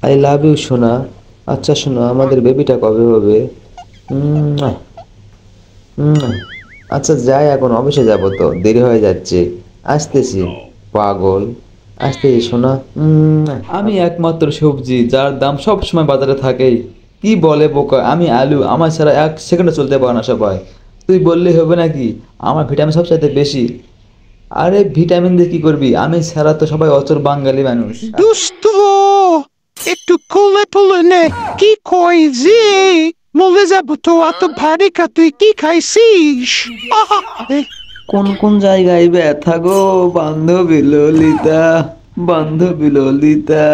I love you সোনা। আচ্ছা সোনা, আমাদের বেবিটা কবে হবে? উম, আহ, উম, আচ্ছা যাই, এখন অফিসে যাব তো, দেরি হয়ে যাচ্ছে। আসতেছি পাগল, আসতেছি সোনা। আমি একমাত্র সবজি যার দাম সব সময় বাজারে থাকেই। কি বলে বোকা, আমি আলু, আমার ছাড়া এক সেকেন্ডও চলতে পারে না সবাই। তুই বললেই হবে নাকি? আমার ভিটামিন সবচাইতে বেশি। আরে ভিটামিন দিয়ে কি করবি, আমি ছাড়া তো সবাই অচর বাঙালি মানুষ। দুষ্ট একটু কোলে তুলে নে। কি কই যে মরে যাবো তো, এত ভারী কা, তুই কি খাইছিস? আহা, কোন কোন জায়গায় ব্যথা গো বান্ধবী ললিতা, বান্ধবী ললিতা।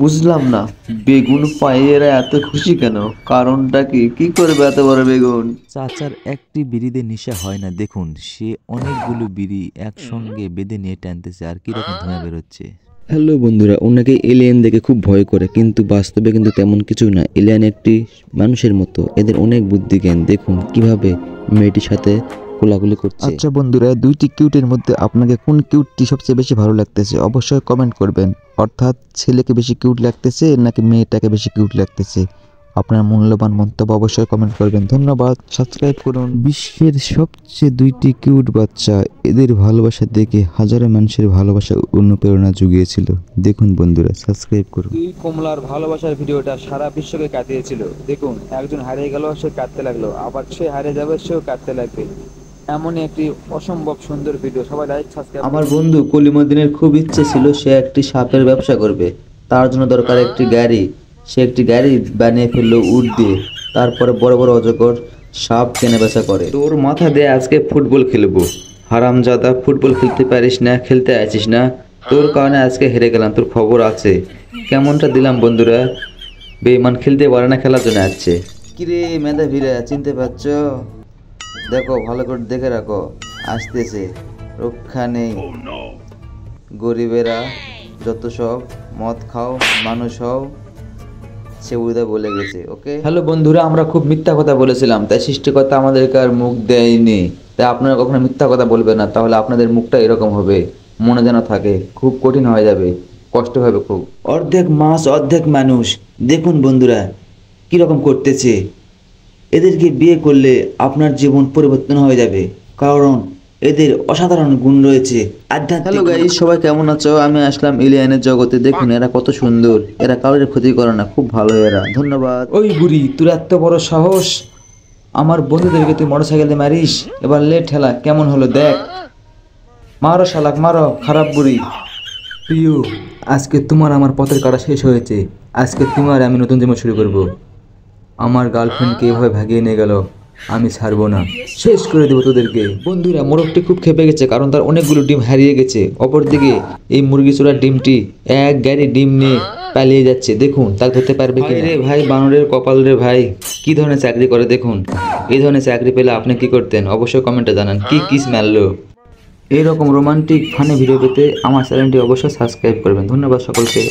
বুঝলাম না, বেগুন পায়ে এরা এত খুশি কেন? কারণটা কি? কি করবে এত বড় বেগুন? চাচার একটি বিড়িতে নেশা হয় না, দেখুন সে অনেকগুলো বিড়ি একসঙ্গে বেঁধে নিয়ে টানতেছে আর কিরকম ধোঁয়া বেরোচ্ছে। হ্যালো বন্ধুরা, অনেকে এলিয়েন দেখে খুব ভয় করে, কিন্তু বাস্তবে কিন্তু তেমন কিছু না। এলিয়েন একটি মানুষের মতো, এদের অনেক বুদ্ধি জ্ঞান। দেখুন কিভাবে মেয়েটির সাথে কোলাকুলি করছে। আচ্ছা বন্ধুরা, দুইটি কিউটের মধ্যে আপনাকে কোন কিউটটি সবচেয়ে বেশি ভালো লাগতেছে অবশ্যই কমেন্ট করবেন। অর্থাৎ ছেলেকে বেশি কিউট লাগতেছে নাকি মেয়েটাকে বেশি কিউট লাগতেছে? আপনার মূল্যবান মন্তব্য অবশ্যই কমেন্ট করবেন। ধন্যবাদ, সাবস্ক্রাইব করুন। বিশ্বের সবচেয়ে দুইটি কিউট বাচ্চা, এদের ভালোবাসা দেখে হাজারো মানুষের ভালোবাসা অনুপ্রেরণা জুগিয়েছিল। দেখুন বন্ধুরা, সাবস্ক্রাইব করুন। দুই কমলার ভালোবাসার ভিডিওটা সারা বিশ্বকে কাঁদিয়েছিল। দেখুন, একজন হারিয়ে গেল, সে কাঁদতে লাগলো, আবার সে হারিয়ে যাবে, সেও কাঁদতে লাগবে। এমনই একটি অসম্ভব সুন্দর ভিডিও, সবাই লাইক সাবস্ক্রাইব। আমার বন্ধু কলিমুদ্দিনের খুব ইচ্ছে ছিল সে একটি সাপের ব্যবসা করবে। তার জন্য দরকার একটি গাড়ি। সে একটি গাড়ি বানিয়ে ফেললো উড দিয়ে। তারপরে বড় বড় অজগর সাপ কেনা বেচা করে। তোর মাথা দিয়ে আজকে ফুটবল খেলবো। হারামজাদা, ফুটবল খেলতে পারিস না, খেলতে আসিস না। তোর কারণে আজকে হেরে গেলাম, তোর খবর আছে। কেমনটা দিলাম বন্ধুরা? বেঈমান খেলতে পারে না, খেলার জন্য আসছে। কিরে মেধাবীরা, চিনতে পারছো? দেখো ভালো করে দেখে রাখো, আসতেছে, রক্ষা নেই। গরিবেরা যত সব মদ খাও, মানুষ হও, সে উদা বলে গেছে। ওকে হ্যালো বন্ধুরা, আমরা খুব মিথ্যা কথা বলেছিলাম, তাই সৃষ্টিকর্তা আমাদেরকে আর মুখ দেয়নি। তাই আপনারা কখনো মিথ্যা কথা বলবেন না, তাহলে আপনাদের মুখটা এরকম হবে, মনে যেন থাকে। খুব কঠিন হয়ে যাবে, কষ্ট হবে খুব। অর্ধেক মাছ অর্ধেক মানুষ। দেখুন বন্ধুরা কিরকম করতেছে। এদেরকে বিয়ে করলে আপনার জীবন পরিবর্তন হয়ে যাবে, কারণ এদের অসাধারণ গুণ রয়েছে, আধ্যাত্মিক। হ্যালো গাইস, সবাই কেমন আছো? আমি আসলাম এলিয়েনের জগতে। দেখুন এরা কত সুন্দর, এরা কারোর ক্ষতি করে না, খুব ভালো এরা। ধন্যবাদ। ওই বুড়ি, তোর এত বড় সাহস, আমার বন্ধুদেরকে তুই মোটরসাইকেল দিয়ে মারিস? এবার লে ঠেলা কেমন হলো দেখ। মারো শালাক মারো, খারাপ বুড়ি। প্রিয়, আজকে তোমার আমার পথের কাটা শেষ হয়েছে। আজকে তোমার আমি নতুন জীবন শুরু করব। আমার গার্লফ্রেন্ডকে এভাবে ভাগিয়ে নিয়ে গেল, আমি ছাড়বো না, শেষ করে দেবো তোদেরকে। বন্ধুরা মোরগটি খুব খেপে গেছে, কারণ তার অনেকগুলো ডিম হারিয়ে গেছে। অপরদিকে এই মুরগি চোরার ডিমটি এক গাড়ি ডিম নিয়ে পালিয়ে যাচ্ছে। দেখুন তাকে ধরতে পারবে কি রে ভাই, বানরের কপাল রে ভাই। কি ধরনের চাকরি করে দেখুন। এই ধরনের চাকরি পেলে আপনি কি করতেন অবশ্যই কমেন্টে জানান। কি কিস মারলো। এইরকম রোমান্টিক ফানি ভিডিও পেতে আমার চ্যানেলটি অবশ্যই সাবস্ক্রাইব করবেন। ধন্যবাদ সকলকে।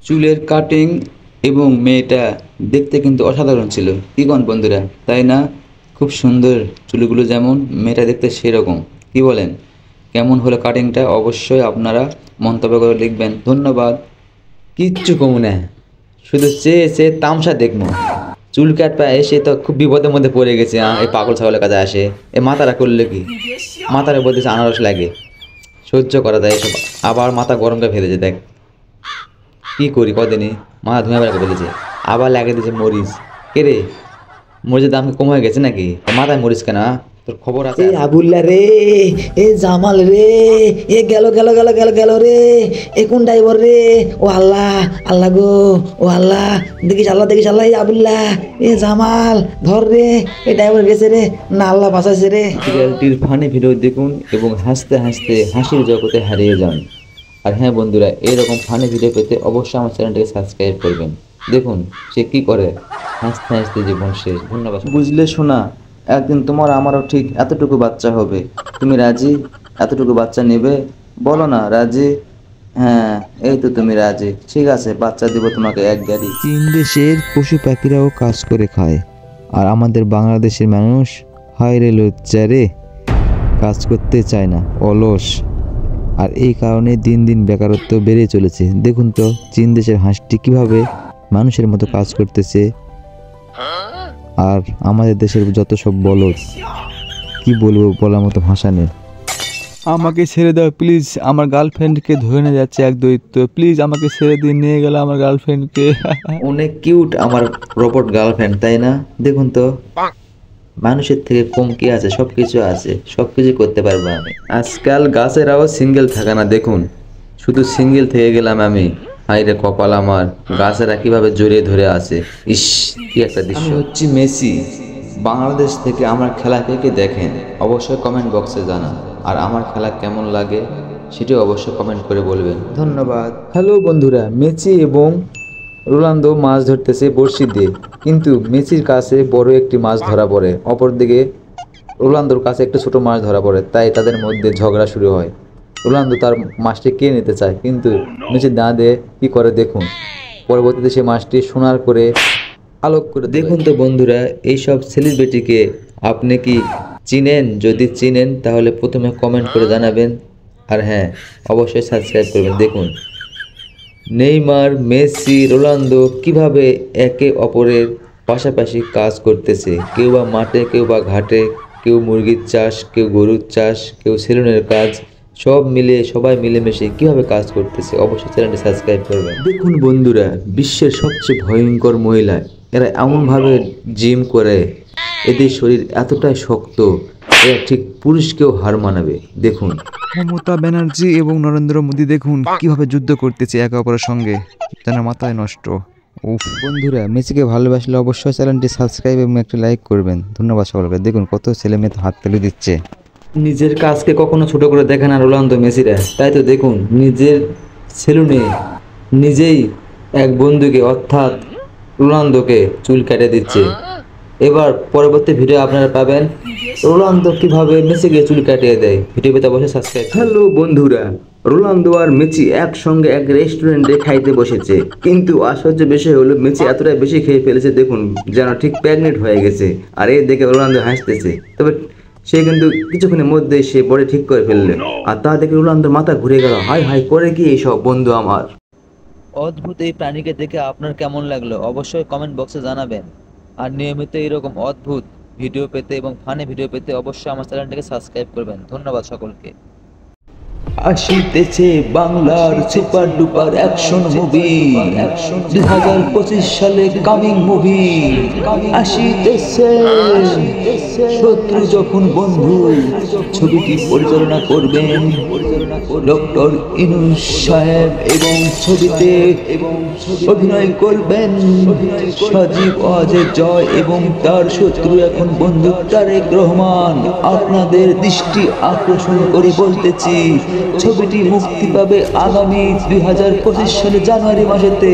চুলের কাটিং এবং মেয়েটা দেখতে কিন্তু অসাধারণ ছিল, কি কোন বন্ধুরা, তাই না? খুব সুন্দর চুলগুলো, যেমন মেয়েটা দেখতে সেরকম। কি বলেন? কেমন হলো কাটিংটা অবশ্যই আপনারা মন্তব্য করে লিখবেন। ধন্যবাদ। কিচ্ছু কমু না, শুধু চেয়ে চেয়ে তামসা দেখবো। চুল কাটপা এসে তো খুব বিপদের মধ্যে পড়ে গেছে। এই পাগল ছাগলের কাছে আসে, এ মাথারা করলে কি, মাথার বলতেছে আনারস লাগে, সহ্য করা যায় এসব। আবার মাথা গরম করে ফেলেছে, দেখ কি করি, কদিনই মাথা ধুয়ে বেড়াকে ফেলেছে। আবার লাগিয়ে দিয়েছে মরিচ। কে রে, মরিচের দাম কম হয়ে গেছে নাকি? মাথায় মরিচ কেন? তোর খবর আছে? আবুল্লা রে, এ জামাল রে, এ গেল গেল গেল গেল গেল রে, এ কোন ড্রাইভার রে? ও আল্লাহ, আল্লাহ গো, ও আল্লাহ, দেখিস আল্লাহ, দেখিস আল্লাহ। এ আবুল্লা, এ জামাল ধর রে, এ ড্রাইভার গেছে রে, না আল্লাহ বাঁচাইছে রে। সিরিয়ালটির ফানি ভিডিও দেখুন এবং হাসতে হাসতে হাসির জগতে হারিয়ে যান। আর হ্যাঁ বন্ধুরা, এইরকম ফানি ভিডিও পেতে অবশ্যই আমার চ্যানেলটিকে সাবস্ক্রাইব করবেন। দেখুন সে কি করে, হাসতে হাসতে জীবন শেষ। ধন্যবাদ। বুঝলে শোনা, একদিন তোমার আমারও ঠিক এতটুকু বাচ্চা হবে। তুমি রাজি? এতটুকু বাচ্চা নেবে? বলো না রাজি? হ্যাঁ, এই তো তুমি রাজি। ঠিক আছে, বাচ্চা দিব তোমাকে এক গাড়ি। চীন দেশের পশু পাখিরাও কাজ করে খায়, আর আমাদের বাংলাদেশের মানুষ হায় রে লজ্জা রে, কাজ করতে চায় না, অলস। আর এই কারণে দিন দিন বেকারত্ব বেড়ে চলেছে। দেখুন তো চীন দেশের হাঁসটি কিভাবে মানুষের মতো কাজ করতেছে, আর আমাদের দেশের যত সব বলদ, কি বলবো, বলার মতো ভাষা নেই। আমাকে ছেড়ে দাও প্লিজ, আমার গার্লফ্রেন্ডকে ধরে নিয়ে যাচ্ছে এক দৈত্য, প্লিজ আমাকে ছেড়ে দিয়ে নিয়ে গেল আমার গার্লফ্রেন্ডকে। অনেক কিউট আমার রোবট গার্লফ্রেন্ড, তাই না? দেখুন তো মানুষের থেকে কম কি আছে, সবকিছু আছে, সবকিছু করতে পারবো আমি। আজকাল গাছেরাও সিঙ্গেল থাকে না, দেখুন শুধু সিঙ্গেল থেকে গেলাম আমি। হাই রে কপাল আমার, গাছেরা কিভাবে জড়িয়ে ধরে আছে। ইস, কি একটা দৃশ্য। আমি হচ্ছি মেসি। বাংলাদেশ থেকে আমার খেলা কে কে দেখেন অবশ্যই কমেন্ট বক্সে জানান, আর আমার খেলা কেমন লাগে সেটিও অবশ্যই কমেন্ট করে বলবেন। ধন্যবাদ। হ্যালো বন্ধুরা, মেসি এবং রোনালদো মাছ ধরতেছে বড়শি দিয়ে, কিন্তু মেসির কাছে বড় একটি মাছ ধরা পড়ে, অপরদিকে রোনালদোর কাছে একটা ছোট মাছ ধরা পড়ে, তাই তাদের মধ্যে ঝগড়া শুরু হয়। রোনালদো তার মাছটি কে নিতে চায়, কিন্তু মেসি না দিয়ে কি করে দেখুন। পরবর্তীতে সে মাছটি সোনার করে আলোক করে। দেখুন তো বন্ধুরা, এইসব সেলিব্রিটিকে আপনি কি চিনেন? যদি চিনেন তাহলে প্রথমে কমেন্ট করে জানাবেন, আর হ্যাঁ অবশ্যই সাবস্ক্রাইব করবেন। দেখুন নেইমার, মেসি, রোনালদো কিভাবে একে অপরের পাশাপাশি কাজ করতেছে, কেউ বা মাঠে, কেউ বা ঘাটে, কেউ মুরগির চাষ, কেউ গরুর চাষ, কেউ সেলুনের কাজ, সব মিলে সবাই মিলেমিশে কিভাবে কাজ করতেছে। অবশ্যই চ্যানেলটি সাবস্ক্রাইব করবেন। দেখুন বন্ধুরা, বিশ্বের সবচেয়ে ভয়ঙ্কর মহিলা, এরা এমনভাবে জিম করে, এদের শরীর এতটাই শক্ত, এরা ঠিক পুরুষকেও হার মানাবে। দেখুন মমতা ব্যানার্জি এবং নরেন্দ্র মোদী দেখুন কিভাবে যুদ্ধ করতেছে একে অপরের সঙ্গে, যেন মাথায় নষ্ট। উফ, বন্ধুরা মেসিকে ভালোবাসলে অবশ্যই চ্যানেলটি সাবস্ক্রাইব এবং একটা লাইক করবেন। ধন্যবাদ সকলকে। দেখুন কত ছেলে মেয়ে তো হাত তালি দিচ্ছে। নিজের কাজকে কখনো ছোট করে দেখে না রোনালদো, মেসিরা, তাই তো দেখুন নিজের সেলুনে নিজেই এক বন্ধুকে অর্থাৎ রোনালদোকে চুল কেটে দিচ্ছে। এবার পরবর্তী ভিডিও আপনারা পাবেন রোনালদো কিভাবে মেসিকে চুল কাটিয়ে দেয়। ভিডিও পেতে অবশ্যই সাবস্ক্রাইব। হ্যালো বন্ধুরা, রোনালদো আর মেসি একসঙ্গে এক রেস্টুরেন্টে খাইতে বসেছে, কিন্তু আশ্চর্য বিষয় হলো মেসি এতটাই বেশি খেয়ে ফেলেছে, দেখুন যেন ঠিক প্রেগনেন্ট হয়ে গেছে। আর এই দেখে রোনালদো হাসতেছে, তবে সে কিন্তু কিছুক্ষণের মধ্যেই সে বডি ঠিক করে ফেললো, আর তা দেখে রোনালদোর মাথা ঘুরে গেল। হাই হাই করে কি এইসব বন্ধু আমার। অদ্ভুত এই প্রাণীকে দেখে আপনার কেমন লাগলো অবশ্যই কমেন্ট বক্সে জানাবেন, আর নিয়মিত এরকম অদ্ভুত ভিডিও পেতে এবং ফানি ভিডিও পেতে অবশ্যই আমার চ্যানেলটিকে সাবস্ক্রাইব করবেন। ধন্যবাদ সকলকে। আসিতেছে বাংলার সুপার ডুপার অ্যাকশন মুভি, 2025 সালে কামিং মুভি আসিতেছে। শত্রু যখন বন্ধু ছবিটি পরিচালনা করবেন ডক্টর ইউনূস সাহেব, এবং ছবিতে অভিনয় করবেন সজীব ওয়াজেদ জয় এবং তার শত্রু এখন বন্ধু তারেক রহমান। আপনাদের দৃষ্টি আকর্ষণ করে বলতেছি, ছবিটি মুক্তি পাবে আগামী 2025 সালে জানুয়ারি মাসেতে।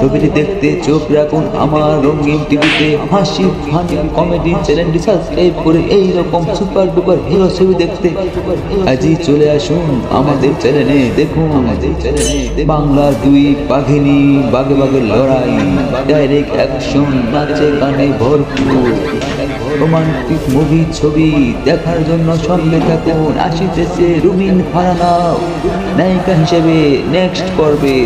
ছবিটি দেখতে চোখ রাখুন আমার রঙিন টিভিতে। হাসি ফানি কমেডি চ্যানেলটি সাবস্ক্রাইব করে এই রকম সুপার ডুপার হিরো ছবি দেখতে আজই চলে আসুন আমাদের চ্যানেলে। দেখুন আমাদের চ্যানেলে বাংলা দুই বাঘিনী, বাঘে বাঘে লড়াই, ডাইরেক্ট অ্যাকশন, নাচে গানে ভরপুর রোমান্টিক মুভি ছবি দেখার জন্য সঙ্গে থাকুন। আসিতেছে রুমিন ফারহানা নায়িকা হিসেবে নেক্সট পর্বে।